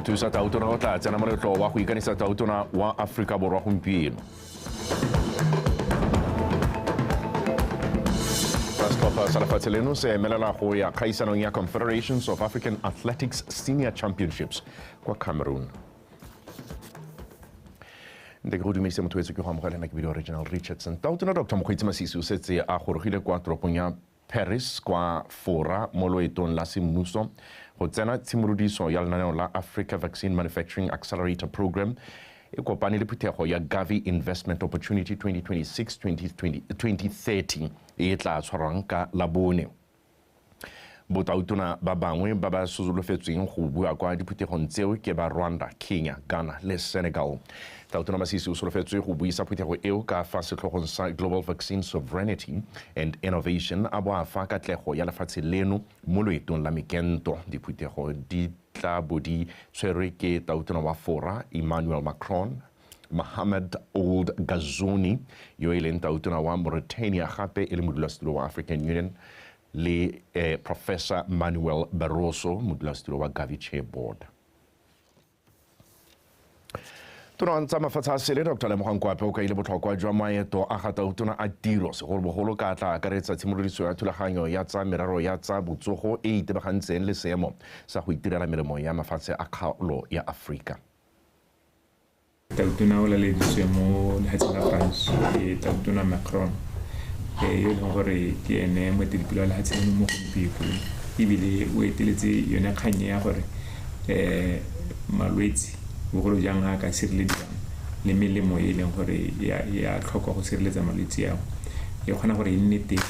thusa tautona o tla tsena moletlo wa go ikanisa tautona wa Afrika Borwa gompieno. Sehlopha sa lefatshe leno se emelela go ya kgaisanong ya Confederations of African Athletics Senior Championships kwa Cameroon. Ndeke go dumedisa motho wetse ke go amogela ke video Original Richardson. Tautona Dr. Mokgweetsi Masisi o setse a gorogile kwa toropong ya Paris kwa fora mo loetong la semmuso go tsena tshimolodiso ya lenaneo la Africa Vaccine Manufacturing Accelerator Program e kopane le phuthego ya Gavi Investment Opportunity 2026-2030 e tla tshwarwang ka Labone. Botautona ba bangwe ba ba sozolofetsweng go bua kwa diphuthegong tseo ke ba Rwanda, Kenya, Ghana le Senegal. Tautona Masisi o solofetswe go buisa phuthego eo ka fa setlhogong sa Global Vaccine Sovereignty and Innovation a bo a fa katlego ya lefatshe leno mo loetong la mekento. Diphuthego di tla bo di tshwerwe ke tautona wa fora Emmanuel Macron, Mohamed Ould Ghazouani yo e leng tautona wa Mauritania gape e le modulasetulo wa African Union le Professor Manuel Barroso modulasetulo wa Gavi Chair Board. Tsa mafatshe a sele Dr. Lemogang Kwape o kaile botlhokwa jwa maeto a ga tautona a tiro segolobogolo ka tla akaretsa tshimolodiso ya thulaganyo ya tsa merero ya tsa botsogo e itebagantseng le seemo sa go itirela melemo ya mafatshe a kgaolo ya Afrika. Tautona o laleditswe mo lehatsheng la France ke tautona Macron yo e leng gore ke ene moeteledipele wa lehatsheng mo gompieno ebile o eteletse yone kganye ya gore malwetse bogolo jang a ka sirelediwang le melemo e leng gore ya tlhokwa go sireletsa malwetse ao e kgona gore e nne teng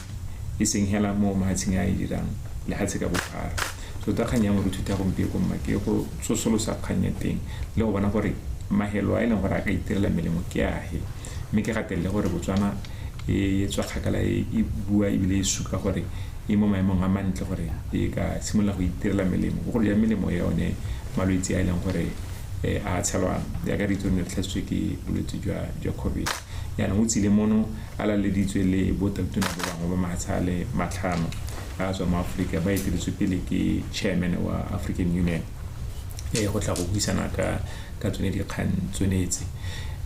e seng hela mo mahatsheng a e dirang lehatshe ka bophara. So ta kganya mo ruthuta gompieno go mmake go tsosolosa kganya teng le go bona gore mahelo a e leng gore a ka itirela melemo ke ahe mme ke gatelle gore Botswana e tswa kgakala e bua ebile e suka gore e mo maemong a mantle gore e ka simolla go itirela melemo go ya melemo yone malwetse a e leng gore a tshelwa ya ka ditone tlhatswe ke bolwetse jwa COVID yana o tsile mono a laleditswe le botautona ba bangwe ba mahatshale matlhano a tswa mo Afrika ba eteletswe pele ke chairman wa African Union go tla go buisana ka tsone dikgang tsonetse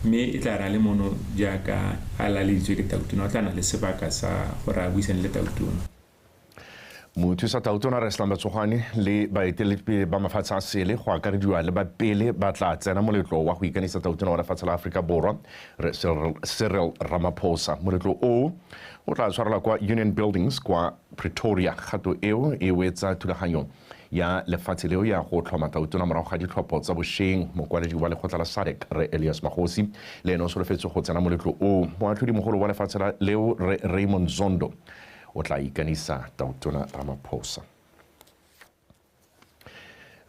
mme e tla ra le mono jaaka a laleditswe ke tautona o tla na le sebaka sa gore a buisane le tautona. Mothusa tautona Resla Matsogwane le baeteledipele ba mafatshe a sele go akarediwa le ba pele ba tla tsena moletlo wa go ikanisa tautona wa lefatshe la Afrika Borwa Cyril Ramaphosa. Moletlo o tla tshwarela kwa Union Buildings kwa Pretoria. Kgato eo e wetsa thulaganyo ya lefatshe leo ya go tlhoma tautona morago ga ditlhopho tsa bošweng. Mokwaledi wa lekgotla la SADC re Elias Magosi le ene o solofetse go tsena moletlo o. Moatlhodimogolo wa lefatshe leo re Raymond Zondo o tla ikanisa tautona Ramaphosa.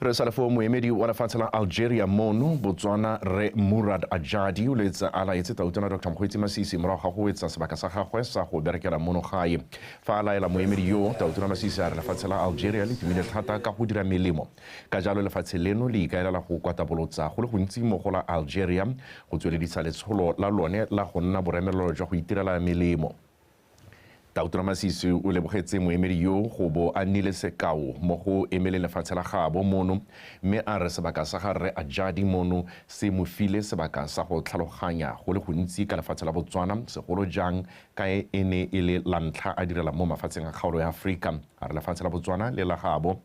Re sa lefo moemedi wa lefatshe la Algeria mono Botswana re Murad Ajadi o letsa a laetse tautona Dr. Mokgweetsi Masisi morago ga go wetsa sebaka sa gagwe sa go berekela mono gae. Fa a laela moemedi yo tautona Masisi a re lefatshe la Algeria le timile thata ka go dira melemo ka jalo lefatshe leno le ikaelela go kwatabolotsa go le gontsi mo go la Algeria go tsweledisa letsholo la lone la go nna boremelelo jwa go itirela melemo. Tautona Masisi o lebogetse moemedi yo go bo a nnile sekao mo go emeleng lefatshe la gabo mono mme a re sebaka sa ga re Ajadi mono se mo file sebaka sa go tlhaloganya go le gontsi ka lefatshe la Botswana segolo jang ka e ne e le la ntlha a direla mo mafatsheng a kgaolo ya Afrika. A re lefatshe la Botswana le la gabo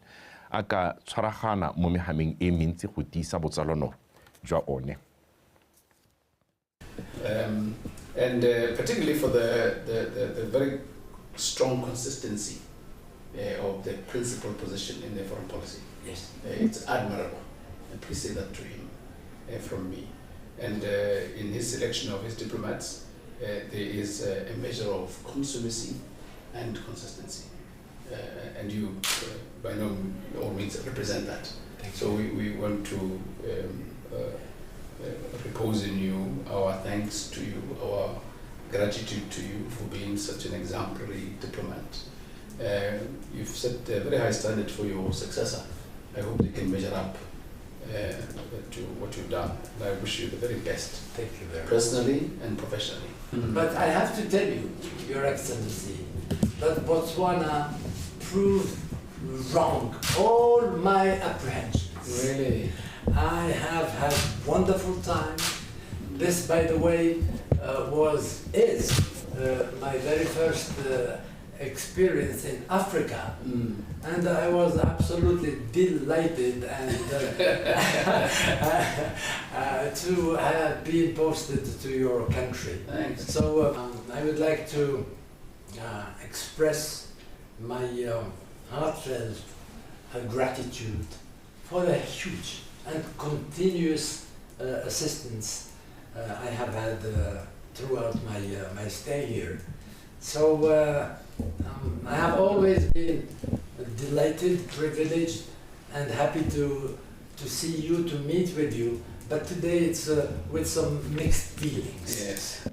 a ka tshwaragana mo mehameng e mentsi go tiisa botsalano jwa one. And particularly for the very strong consistency of the principal position in the foreign policy. Yes. It's admirable. And please say that to him from me. And in his selection of his diplomats, there is a measure of consumacy and consistency. And you, by no means, represent that. So we want to repose in you our thanks to you, our gratitude to you for being such an exemplary diplomat. You've set a very high standard for your successor. I hope they can measure up to what you've done. And I wish you the very best. Thank you very much. Personally and professionally. But I have to tell you, Your Excellency, that Botswana proved wrong all my apprehensions. Really? I have had wonderful time. This, by the way, is my very first experience in Africa, and I was absolutely delighted and to have been posted to your country. Thanks. So I would like to express my heartfelt gratitude for the huge and continuous assistance I have had throughout my stay here. So I have always been delighted, privileged, and happy to see you, to meet with you. But today it's with some mixed feelings. Yes.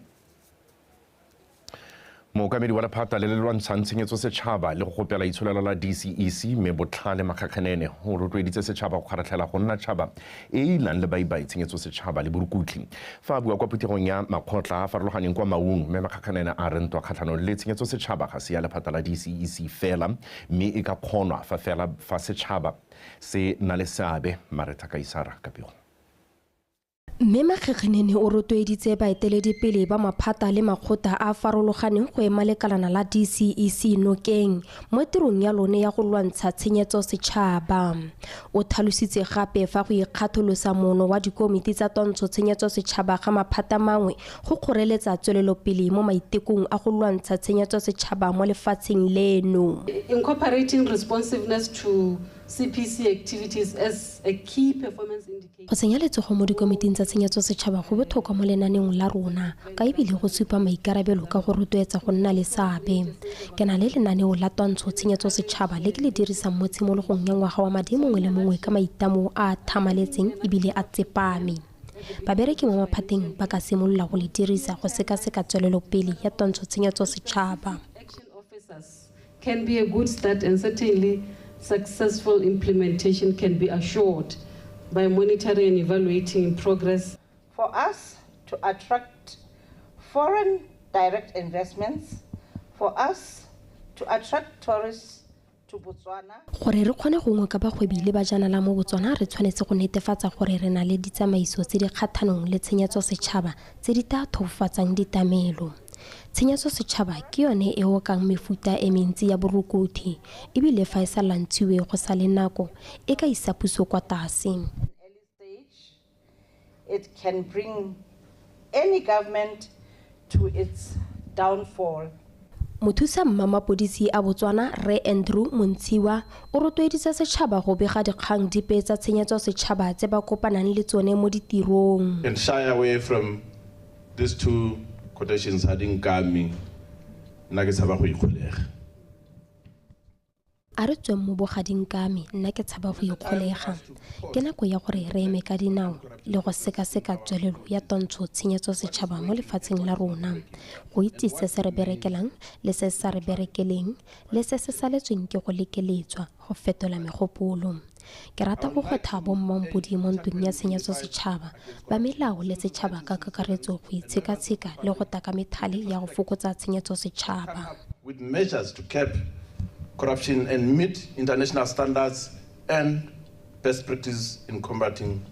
mookamedi wa lephata le le lwantshang tshenyetso setšhaba le go gopela itsholelo la DCEC mme botlhale makgakganene go rotloeditse setšhaba go kgaratlhela go nna tšhaba e e ilang le baibai tshenyetso setšhaba le borukutli fa a bua kwa phuthegong ya makgotla a farologaneng kwa maung mme makgakganene a re ntwa kgatlhanong le tshenyetso setšhaba ga se ya lephata la DCEC fela mme e ka kgonwa fa fela fa setšhaba se na le seabe Maretha Kaisara ka pego. mme makgakganene o rotloeditse baeteledipele ba maphata le makgotla a farologaneng go ema lekalana la DCEC nokeng mo tirong ya lone ya go lwantsha tshenyetso setšhaba. O tlhalositse gape fa go ikgatholosa mono wa dikomiti tsa tontsho tshenyetso setšhaba ga maphata mangwe go kgoreletsa tswelelopele mo maitekong a go lwantsha tshenyetso setšhaba mo lefatsheng leno. Incorporating responsiveness to CPC activities as a key performance indicator. Go tsenya letsogo mo dikomiting tsa tshenyetso setšhaba go botlhokwa mo lenaneong la rona ka ebile go supa maikarabelo ka go rotloetsa go nna le seabe. Ke na le lenaneo la twantsho tshenyetso setšhaba le ke le dirisang mo tshimologong ya ngwaga wa madi mongwe le mongwe ka maitamo a thamaletseng ebile a tsepame. Babereki mo maphateng ba ka simolola go le dirisa go sekaseka tswelelopele ya twantsho tshenyetso setšhaba. Action officers can be a good start, and certainly successful implementation can be assured by monitoring and evaluating progress. For us to attract foreign direct investments, for us to attract tourists to Botswana. Gore re kgone go ngwe ka bagwebi le bajanala mo Botswana re tshwanetse go netefatsa gore re na le ditsamaiso tse di kgathanong le tshenyetso setšhaba tse di tla thofatsang ditamelo. Tshenyetso setšhaba ke yone e okang mefuta e mentsi ya borukutlhi ebile fa e sa lantshiwe go sa le nako e ka isa puso kwa tlase. It can bring any government to its downfall. Mothusa mmamapodisi a Botswana Re Andrew Montshiwa o rotloeditse setšhaba go bega dikgang dipe tsa tshenyetso setšhaba tse ba kopanang le tsone mo ditirong. And shy away from these two quotations hading kami nna ke tshaba go ikgolega. A re tsweng mo bogading kame nna ke tshaba go ikgolega. Ke nako ya gore re eme ka dinao le go sekaseka tswelelo ya tontsho tshenyetso setšhaba mo lefatsheng la rona go itse se se re berekelang le se sa re berekeleng le se se saletsweng ke go lekeletswa go fetola megopolo. Ke rata go kgwetha bommampodi mo ntweng ya tshenyetso setšhaba ba melao le setšhaba ka kakaretso go itshekatsheka le go taka methale ya go fokotsa tshenyetso setšhaba. With measures to cap corruption and meet international standards and best practice in combating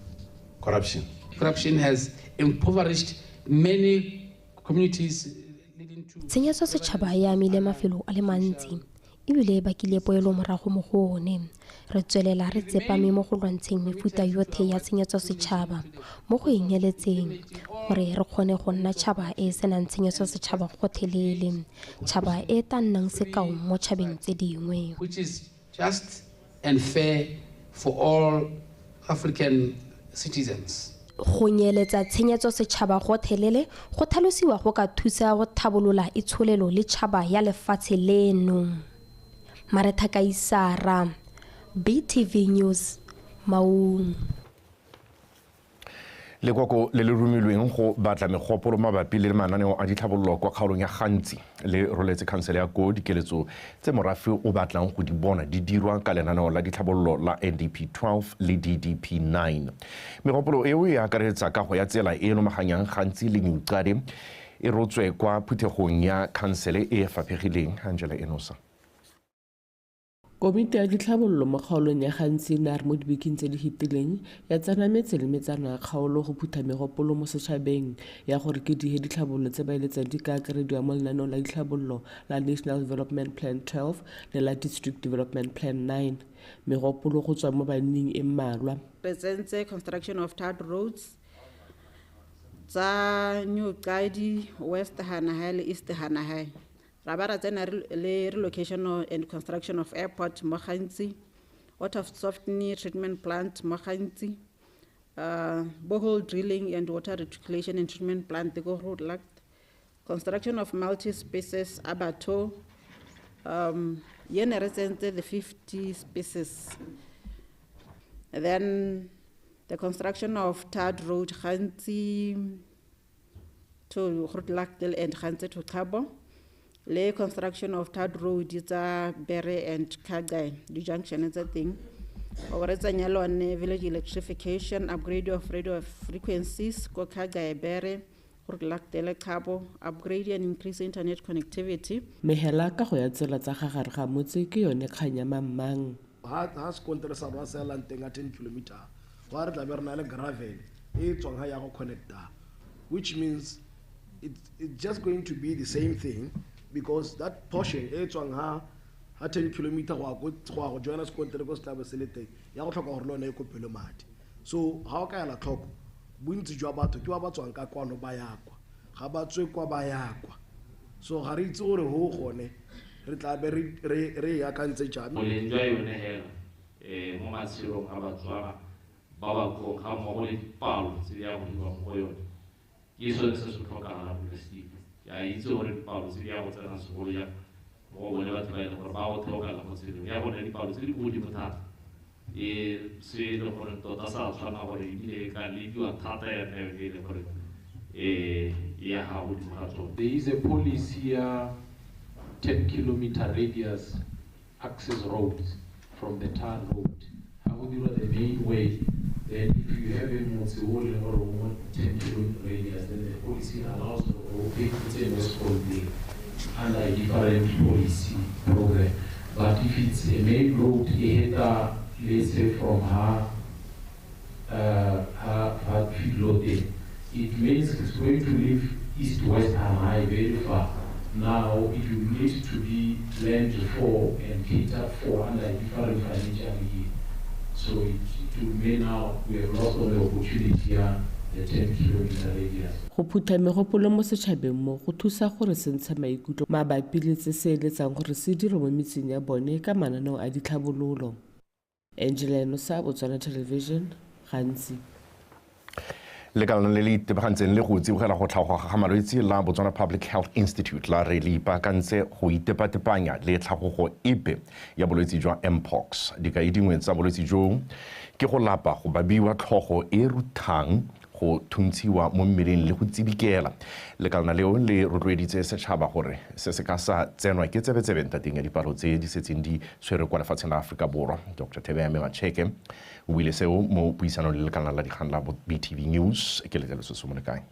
corruption. Corruption has impoverished many communities, leading to Tshenyetso setšhaba ya amile mafelo a le mantsi ebile ba kile poelo morago mo go one. Re tswelela re tsepame mo go lwantsheng mefuta yotlhe ya tshenyetso setšhaba mo go inyeletseng gore re kgone go nna tšhaba e senang tshenyetso setšhaba gotlhelele, tšhaba e tla nnang sekao mo tšhabeng tse dingwe. which is just and fair for all African citizens. Go nyeletsa tshenyetso setšhaba gotlhelele go tlhalosiwa go ka thusa go tlhabolola itsholelo le tšhaba ya lefatshe leno. Maretha Kaisara, BTV News, Maung. Lekoko le le rumilweng go batla megopolo mabapi le mananeo a ditlhabololo kwa kgaolong ya gantsi le roletse khansele ya koo dikeletso tse morafe o batlang go di bona di dirwa ka lenaneo la ditlhabololo la NDP 12 le DDP 9. Megopolo eo e akaretsa kago ya tsela e lomaganyang gantsi le nyeukade e rotswe kwa phuthegong ya khansele e faphegileng. Angela Enosa. Komiti ya ditlhabololo mo kgaolong ya gantsi na re mo dibekeng tse di hitileng ya tsana metse le metsana ya kgaolo go phutha megopolo mo setšhabeng ya gore ke dihe ditlhabololo tse ba eletsang di ka akarediwa mo lenaneong la ditlhabololo la National Development Plan 12 le la District Development Plan 9 megopolo go tswa mo banning e mmalwa. Presents construction of third roads tsa New Qadi, West Hanahai le East Hanahai. Rabara tsena le relocation and construction of airport mo gantsi, water softening treatment plant mo gantsi, borehole drilling and water recirculation and treatment plant go road lacked, construction of multi-species abattoir, yene represents the 50 species. Then the construction of third road gantsi to road lacked and gantsi to Cabo. Le construction of third road is a Bere and Kagai, the junction is a thing. Or it's a Nyalone village electrification, upgrade of radio frequencies, Ko Kagai Bere, Urlak Tele Cabo, upgrade and increase internet connectivity. Mehela ka go ya tsela tsa gagare ga motse ke yone kganya mamang. Ha skontere sa ba sela nteng a 10 km. Wa re tla be re na le gravel e tswang ha ya go connecta, which means it's just going to be the same thing. Because that portion, 10 kilometers, go join us kontere go staba selete ya go tlhoka gore lona e kopelo madi. So how ka la tlhoko bontsi jwa batho ke ba ba tswang ka kwano ba yakwa ga ba tswe kwa ba yakwa, so ga re itse gore ho gone re tla be re ya kantse jang mo le njwa yone hela mo matshirong a batswana ba ba go ga mo le palo tse ya go diwa mo yone ke so se se tlhoka ga university ya itse gore dipalo tse ya go tsena sekolo ya go bone batho ba ile gore ba go tlhoka la go tsena ya bone dipalo tse di godimo thata se le gore tota sa tshwana gore ile ka le diwa thata ya ne ile gore ya ha go di matso. There is a policy 10-kilometer radius access roads from the tar road. How would you the main way? Then if you have a multi-wall or 10-kilometer radius, then the policy allows for under a different policy program. But if it's a main road, let's say from her field loading, it means it's going to leave east-west and high very far. Now it will need to be planned for and catered for under a different financial year. So it will mean now we have lost all the opportunity here. Go phutha megopolo mo setšhabeng mo go thusa gore se ntsha maikutlo mabapi le tse se eletsang gore se dire mo metseng ya bone ka mananeo a ditlhabololo. Angela Nosa, BOTSWANA Television, gantsi. Lekalana le le itebagantseng le go tsibogela go tlhagoga ga malwetse la BOTSWANA Public Health Institute la re le ipaakantse go itepatepanya le tlhagogo epe ya bolwetse jwa mpox. Dikai dingwe tsa bolwetse jo ke go lapa go babiwa tlhogo e ruthang go thuntshiwa mo mmeleng le go tsibikela. Lekalana leo le rotloeditse setšhaba gore se se ka sa tsenwa ke tsebetsebe ntateng ya dipalo tse di setseng di tshwere kwa lefatsheng la Aforika Borwa. Dr. Thebeme Matsheke o buile seo mo puisanong le lekalana la dikgang la BTV News ke letleleso se mo lekang.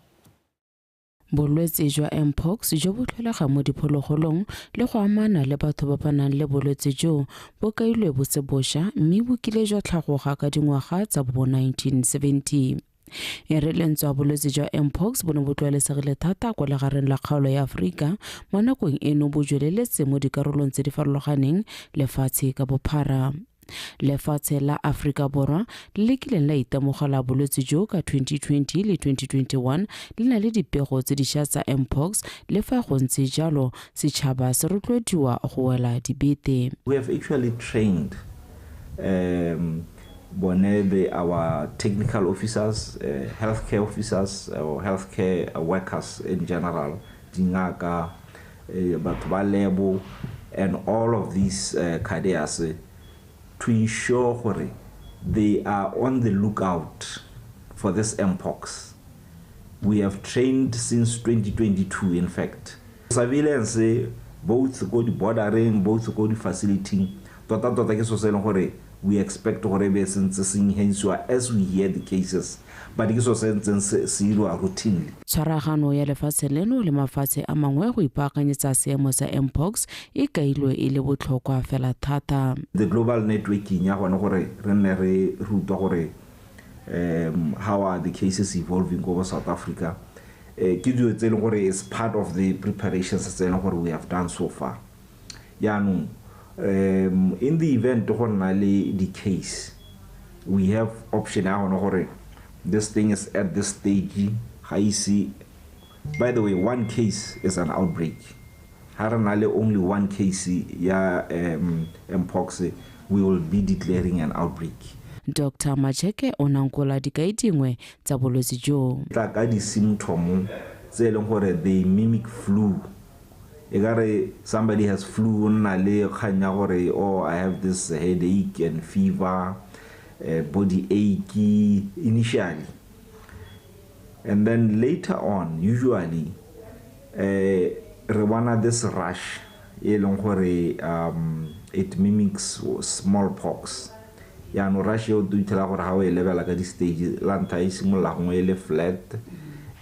Bolwetse jwa mpox jo bo tlholega mo diphologolong le go amana le batho ba ba nang le bolwetse jo bo kailwe bo se bosha mme bo kile jwa tlhagoga ka dingwaga tsa bo 1970. E re lentswa bolwetse jwa mpox bo ne bo tlwaelesegile thata kwa legareng la kgaolo ya Aforika mo nakong eno bo jweleletse mo dikarolong tse di farologaneng lefatshe ka bophara. Lefatshe la Aforika Borwa le lekileng la itemogela bolwetse jo ka 2020 le 2021 le na le dipego tse dišwa tsa mpox le fa go ntse jalo setšhaba se rotloediwa go wela dibete. We have actually trained our technical officers, healthcare officers or healthcare workers in general, dingaka, batho ba labo, and all of these cadres to ensure they are on the lookout for this mpox. We have trained since 2022, in fact. Surveillance, both go to bordering, both go to facility, tota ke so se le gore we expect gore be sentse se enhancewa as we hear the cases, but ke so sentse se dirwa routinely. Tshwaragano ya lefatshe leno le mafatshe a mangwe go ipaakanyetsa seemo sa mpox e kailwe e le botlhokwa fela thata. The global networking ya gona gore re nne re rutwa gore how are the cases evolving over South Africa. Ke dilo tse leng gore is part of the preparations tse leng gore we have done so far. Yaanong in the event go nna le the case, we have option ya gona gore this thing is at this stage. I see, by the way, one case is an outbreak. Only one case ya mpox, we will be declaring an outbreak. Dr. Macheke onankola dikai dingwe tsa bolwetse jo. Ka di symptom tse leng gore they mimic flu. Egare somebody has flu na le khanya gore oh I have this headache and fever, body ache initially. And then later on, usually, this rash, it mimics smallpox. No rash you do tell how a level like this stage, lanta is similar flat,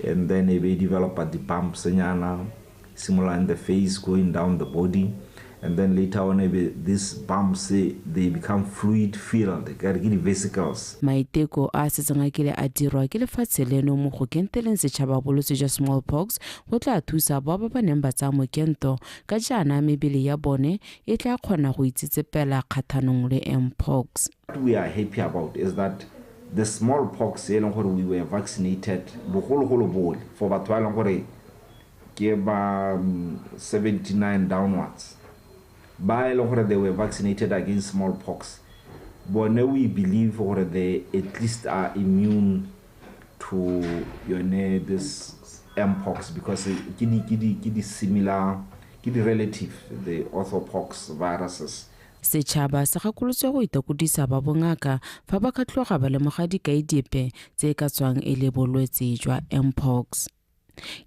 and then it may develop at the bumps, similar in the face, going down the body. And then later on, these bumps they become fluid filled, vesicles. Maiteko a setseng kile a dirwa ke lefatshe leno mo go kenteleng setšhaba bolwetse jwa smallpox go tla thusa ba ba neng ba tsa mokento ka jana mebele ya bone e tla kgona go itsetsepela kgathanong le mpox. What we are happy about is that the smallpox we were vaccinated for batho ba leng gore ke ba 79 downwards. By they were vaccinated against smallpox, but now we believe they at least are immune to this mpox because it's similar, relative, the orthopox viruses. Setšhaba se gakolotswe go itekodisa ba bongaka fa ba ka tloga ba lemoga dikai dipe tse ka tswang e le bolwetse jwa mpox.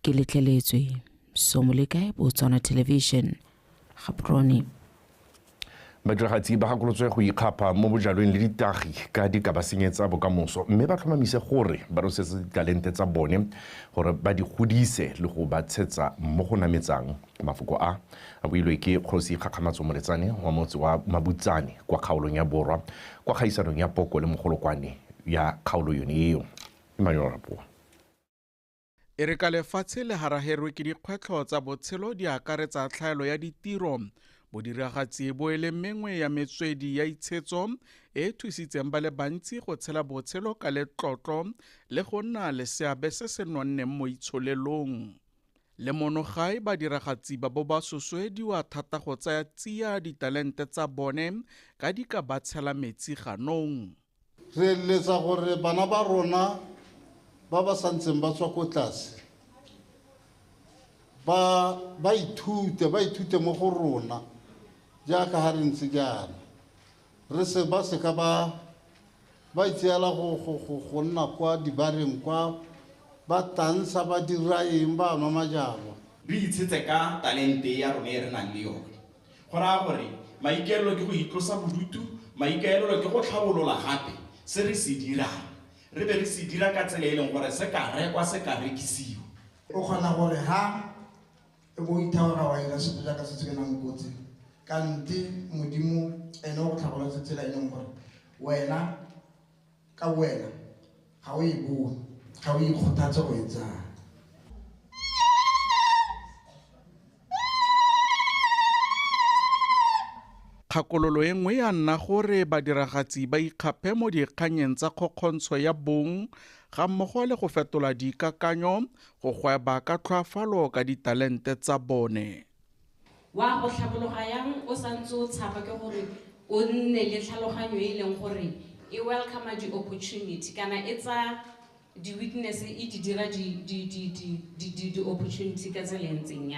Ke letleletswe Somolekae Botswana Television, Gaborone. Badiragatsi ba gakolotswe go ikgapa mo bojalweng le ditagi ka di ka ba senyetsa bokamoso mme ba tlhomamise gore ba rosetse ditalente tsa bone gore ba di godise le go ba tshetsa mo go nametsang. Mafoko a builwe ke Kgosi Kgakgamatso Moletsane wa motse wa Mabutsane kwa kgaolong ya Borwa kwa kgaisanong ya poko le mogolokwane ya kgaolo yone eo. Emmanuel Rapoa. E re ka lefatshe le haraherwe ke dikgwetlho tsa botshelo di akaretsa tlhaelo ya ditiro. Bodiragatsi bo ele mengwe ya metswedi ya itshetso e thusitseng ba le bantsi go tshela botshelo ka letlotlo le go nna le seabe se se nonneng mo itsholelong. Le monogae badiragatsi ba bo ba suswediwa thata go tsaya tsia ditalente tsa bone ka di ka ba tshela metsi ganong. Re letsa gore bana ba rona ba ba santseng ba tswa ko tlase ba ithute mo go rona jaaka ha re ntse jaana re se ba se ka ba itseela go nna kwa dibareng kwa ba tansa ba dira eng ba nwa majalo. Re itshetse ka talente ya rona e re nang le yone go raya gore maikaelelo ke go itlosa bodutu, maikaelelo ke go tlhabolola gape se re se dirang re be re se dira ka tsela e leng gore se ka rekwa se ka rekisiwa. O kgona gore ha e bo ithaoga wa ira se jaaka se tsenang kotsi kanti modimo ene go tlhabolola tsela e leng gore wena ka wena ga o e bua ga o ikgothatsa go etsa. Kgakololo e nngwe ya nna gore badiragatsi ba ikgape mo dikganyeng tsa kgokgontsho ya bong ga mmogo le go fetola dikakanyo go gweba ka tlhoafalo ka ditalente tsa bone. Wa go tlhabologa yang o santse o tshaba ke gore o nne le tlhaloganyo e leng gore e welcome di opportunity kana etsa di weakness e di dira di opportunity ka tsela e ntseng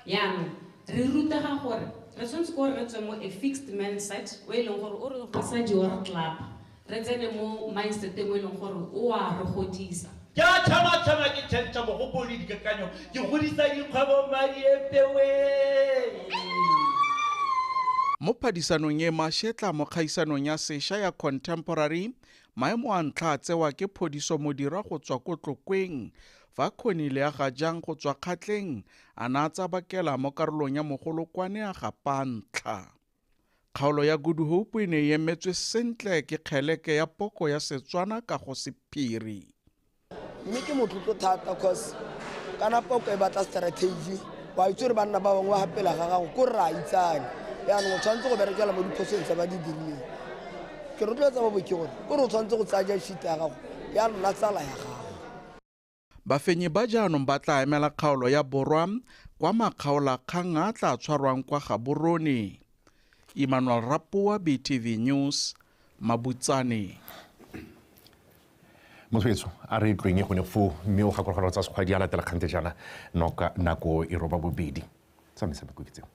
yang re rutega gore re tshwanetse gore re tswe mo a fixed mindset o e leng gore o re go sa di or club re tsene mo mindset e o e leng gore o a re godisa. Ke a tshama ke tshentsa mo go bone dikakanyo ke godisa dikgwebo madi epewe. mo phadisanong e mašetla mo kgaisanong ya sešwa ya contemporary maemo a ntlha a tsewa ke phodiso modira go tswa ko tlokweng fa kgonile ya ga jang go tswa kgatleng a na a tsabakela mo karolong ya mogolokwane a gapa ntlha. Kgaolo ya Good Hope e ne e emetswe sentle ke kgeleke ya poko ya Setswana ka go sephiri. Mme ke motlotlo thata cause kana poko e batla strategy wa itse re banna ba bangwe hapela ga gago ko ra itsane yaanong o tshwanetse go berekela mo diphosong tsa ba di dirileng. Ke rotloetsa ba boke gore ko re o tshwanetse go tsaya shit ya gago ya nna tsala ya gago. Bafenyi ba jaanong ba tla emela kgaolo ya borwa kwa makgaola kgang a tla tshwarwang kwa Gaborone. Emmanuel Rapoa, BTV News, Mabutsane. Moswetso a re tlweng e gone fo mme o gakologelwa tsa sekgwadi a latela kgante jana nako e roba bobedi tsa metshameko ke tseo.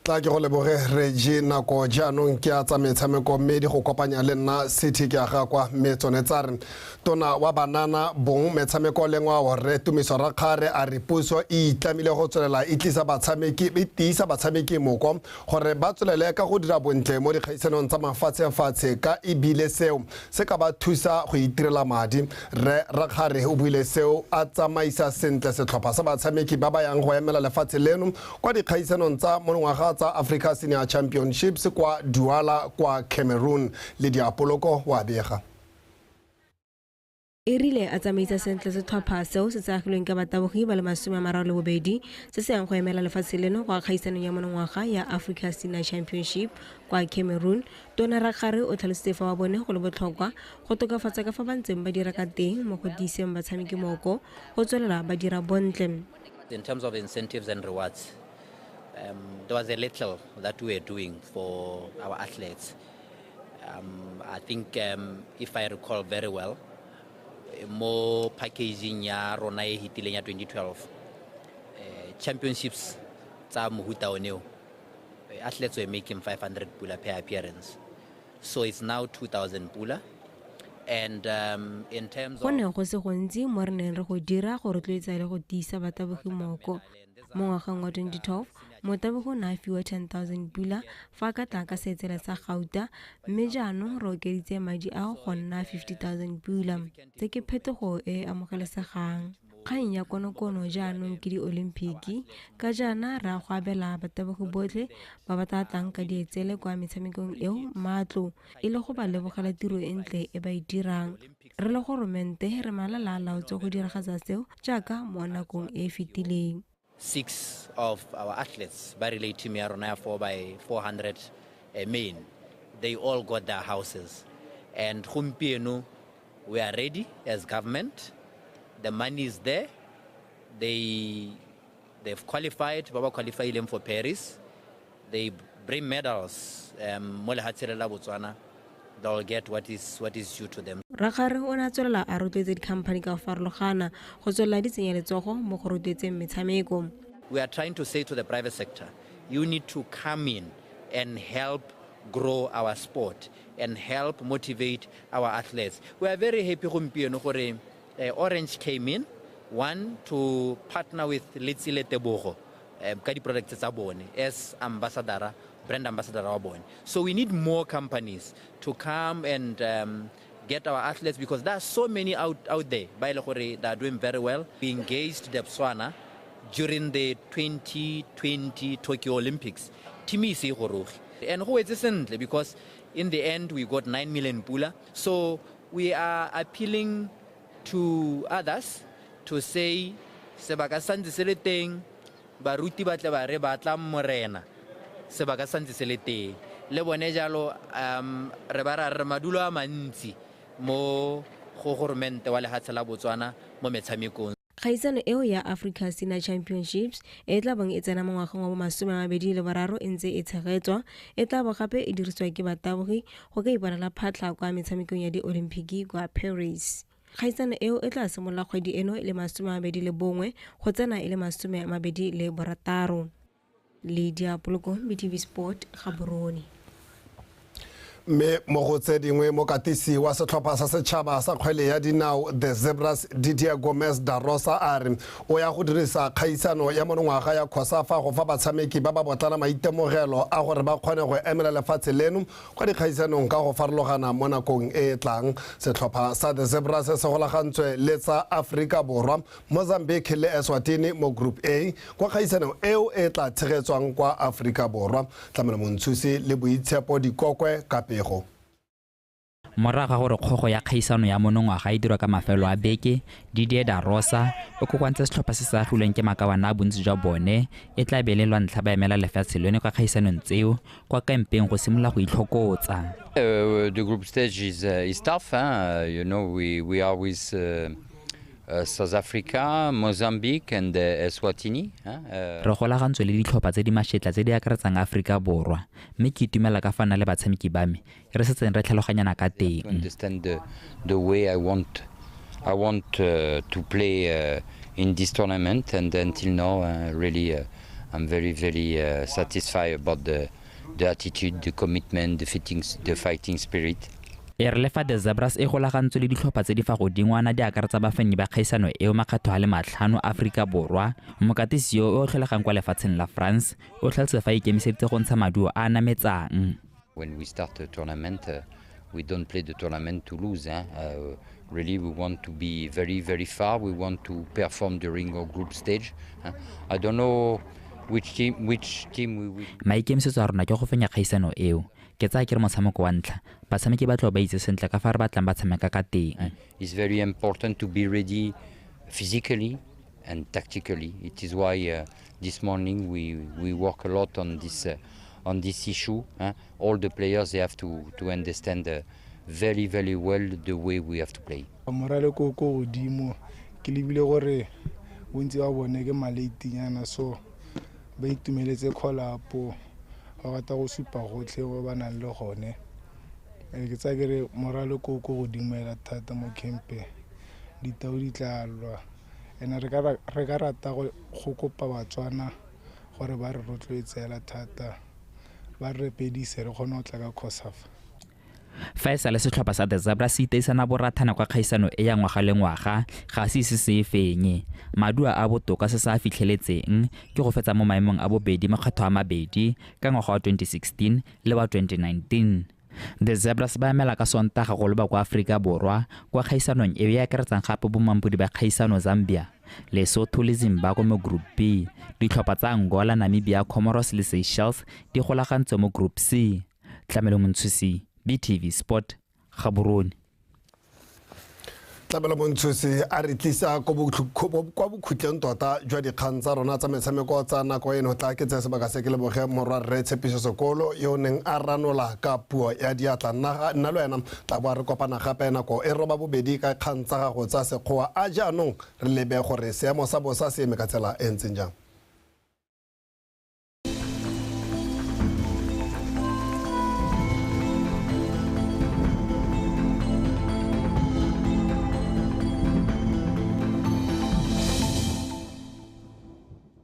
Ke go leboge Regi nako jaanong ke a tsa metshameko mme di go kopanya le nna City ke aga kwa mme tsone tsa re tona wa banana bong metshameko le ngwa re tumiso ra khare a re puso e itlamile go tswelela e tlisa batshameki e tiisa batshameki moko gore ba tswelele ka go dira bontle mo dikgaisanong tsa mafatshe ka e bile seo se ka ba thusa go itirela madi re ra khare o buile seo a tsamaisa sentle setlhopha sa batshameki ba ba yang go emela lefatshe leno kwa dikgaisanong tsa monongwaga tsa Africa Senior Championships kwa Douala kwa Cameroon le diapoloko wa bega. Erile a tsamaisa sentle setlhopha seo se tsagilweng ka batabogi ba le 32 se se yang go emela lefatshe leno kwa kgaisanong ya monongwaga ya Africa Senior Championship kwa Cameroon. Tona Rakgare o tlhalositse fa wa bone go le botlhokwa go tokafatsa ka fa ba ntseng ba dira ka teng mo go diiseng batshameki moko go tswelela ba dira bontle. In terms of incentives and rewards, there was a little that we were doing for our athletes. I think if I recall very well, more packaging ya rona e hitileng ya 2012 championships tsa mohuta oneo athletes were making 500 pula per appearance, so it's now 2000 pula. And in terms of go se gontsi mo re neng re go dira go rotloetsa le go tiisa batabogi moko mo ngwageng wa 2012 motabogo na fiwa 10,000 pula fa ka tla ka setsela sa gauta mme jaanong re okeditse madi a go nna 50,000 pula tse ke phetogo e amogelesegang. Kgang ya konokono jaanong ke di-Olimpiki ka jaana ra go abela batabogi botlhe ba ba tlatlang ka dietsele kwa metshamekong eo matlo e le go ba lebogela tiro e ntle e ba e dirang. Re le goromente re malala a laotswe go diragatsa seo jaaka mo nakong e fetileng. 6 of our athletes by relate to me 4x400 men, they all got their houses, and Humpienu, we are ready as government. The money is there. They've qualified. Baba qualified them for Paris. They bring medals. LABORARO, they'll get what is due to them. Rakgare o na tswelela a rotloetse di-company ka go farologana go tswelela ditsenyeletsogo mo go rotloetseng metshameko. We are trying to say to the private sector, you need to come in and help grow our sport and help motivate our athletes. We are very happy gore Orange came in, one, to partner with SEETEBOSIGO ka di-products tsa bone as ambassador, brand ambassador wa bone. So we need more companies to come and get our athletes, because there are so many out there that are doing very well. We engaged BOTSWANA during the 2020 Tokyo Olympics. Timi se gorogi. And go etse sentle because in the end we got 9 million pula. So we are appealing to others to say sebaka santse se le teng baruti ba tle ba re batla morena sebaka santse se le teng le bone jalo re ba ra re madulo a mantsi mo go government wa lehatshe la Botswana mo metshamekong. Kgaisano eo ya Africa Senior Championships e tla bang e tsena mo ngwageng wa 2023 e ntse e tshegetswa e tla bo gape e dirisiwa ke batabogi go ka iponela phatla kwa metshamekong ya di-Olimpiki kwa Paris. Kgaisano eo e tla simolola kgwedi eno le 21 go tsena le 26. Lydia Poloko, BTV Sport, Gaborone. me mo go tse dingwe mo katisi wa setlhopha sa setšhaba sa kgwele ya dinao the Zebras Didier Gomez da Rosa a re o ya go dirisa kgaisano ya monongwaga ya COSAFA go fa batshameki ba ba botlana maitemogelo a gore ba kgone go emela lefatshe leno kwa dikgaisanong ka go farologana mo nakong e tlang. Setlhopha sa the Zebras se golagantswe le tsa Aforika Borwa, Mozambique le Eswatini mo Group A kwa kgaisanong eo e tla tshegetswang kwa Aforika Borwa. Tlamelo Montshusi le Boitshepo Dikokwe ka pego. Morago gore kgogo ya kgaisano ya monongwaga e dirwa ka mafelo a beke, Didier da Rosa o kokoantse setlhopha se se agilweng ke makawana a bontsi jwa bone e tla belelwa ntlha ba emela lefatshe leno kwa kgaisanong tseo kwa kampeng go simolola go itlhokotsa. The group stage is tough. You know, we are with South Africa, Mozambique and Eswatini. Re golagantswe le ditlhopha tse di mašetla tse di akaretsang Aforika Borwa, mme ke itumela ka fana le batshameki ba me re setseng re tlhaloganyana ka teng. Understand the way I want to play in this tournament, and until now, really, I'm very satisfied about the attitude, the commitment, the fighting spirit. E re lefa the Zebras e golagantswe le ditlhopha tse di fa godingwana di akaretsa bafenyi ba kgaisano eo makgetho a le matlhano Aforika Borwa. Mokatisi yo o tlholegang kwa lefatsheng la France o tlhaletse fa ikemiseditse go ntsha maduo a nametsang. When we start a tournament, we don't play the tournament to lose. Really, we want to be very far. We want to perform during our group stage. I don't know which team we will. Maikemisetso a rona ke go fenya kgaisano eo. Ke tsa ke re motshameko wa ntlha batshameki ba tlo ba itse sentle ka fa re batlang ba tshameka ka teng. It's very important to be ready physically and tactically. It is why this morning we work a lot on this issue. All the players, they have to understand very well the way we have to play. Morale ko godimo ke lebile gore bontsi ba bone ke maleitinyana, so ba itumeletse kholapo ba rata go supa gotlhe go ba nang le gone. Ke tsa ke re morale ko godimela thata mo campe ditau di tla lwa, ene re ka rata go kopa BOTSWANA gore ba re rotloetsela thata ba re pedise re kgone go tla ka COSAFA. Fa e sa le setlhopha sa the Zebras se iteisana borathana kwa kgaisano e ya ngwaga le ngwaga ga se se fenye. Madua a botoka se sa fitlheletseng ke go fetsa mo maemong a bobedi makgetho a mabedi ka ngwaga wa 2016 le wa 2019. The Zebras ba emela ka Sontaga go leba kwa Aforika Borwa kwa kgaisanong e ya akaretsang gape bomampodi ba kgaisano Zambia, Lesotho le Zimbabwe mo Group B. Ditlhopha tsa Angola, Namibia, Comoros le Seychelles di golagantswe mo Group C. Tlamelo Montshusi, BTV Sport, Gaborone. Tlamelo Montshusi a re tlisa kwa bokhutleng tota jwa dikgang tsa rona tsa metshameko tsa nako eno tla ke tse sebaka se ke leboge morwa Rre Tshepiso Sekolo yo neng a ranola ka puo ya diatla. Nna le wena tla boa re kopana gape nako e roba bobedi ka kgang tsa gago tsa sekgowa a jaanong re lebe gore seemo sa bosa se eme ka tsela e ntseng jang.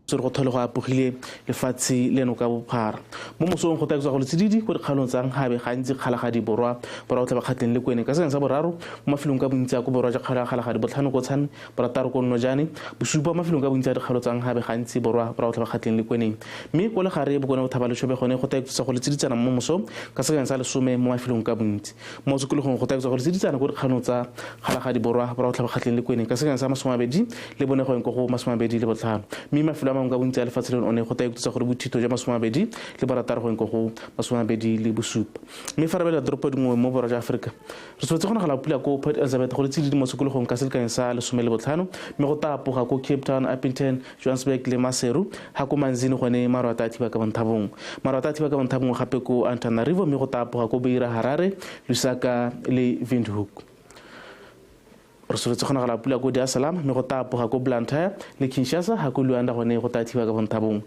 se go thole go apogile lefatshe leno ka bophara mo mosong go taetswa go le tsididi go dikgalong tsa gabe gantsi kgalagadi borwa o tla ba kgatleng le kwene ka seng sa boraro mo mafelong ka bontsi a go borwa ja kgalagadi botlhano go tshane borataro go nno jane bosupa mafelong ka bontsi a dikgalo tsa gabe gantsi borwa o tla ba kgatleng le kwene mme go le gare bokone go thaba le tshobe gone go taetswa go le tsiditsana mo mosong ka seng sa lesome mo mafelong ka bontsi mo sekolong go taetswa go le tsiditsana go dikgalong tsa kgalagadi borwa o tla ba kgatleng le kwene ka seng sa masomabedi le bone go go masomabedi le botlhano mme mafelo a mangwe ka bontsi a lefatshe leno one go taetswa gore bothito jwa masomabedi le borataro go masomabedi le bosupa mme fa re bela doropo dingwe mo borwa jwa Aforika re tshotse go nagala pula ko Port Elizabeth go le tsididi mo sekolong ka selekeng sa lesome le botlhano mme go tapoga ko Cape Town, Appington, Johannesburg le Maseru ha ko Manzini gone maro a thiba ka Bonthabong gape ko Antananarivo mme go tapoga ko Beira, Harare, Lusaka le Windhoek. Re soletse go nagala pula ko Dar es Salaam mme go tapoga ko Blantyre le Kinshasa ha ko Luanda gone go thiba ka Bonthabong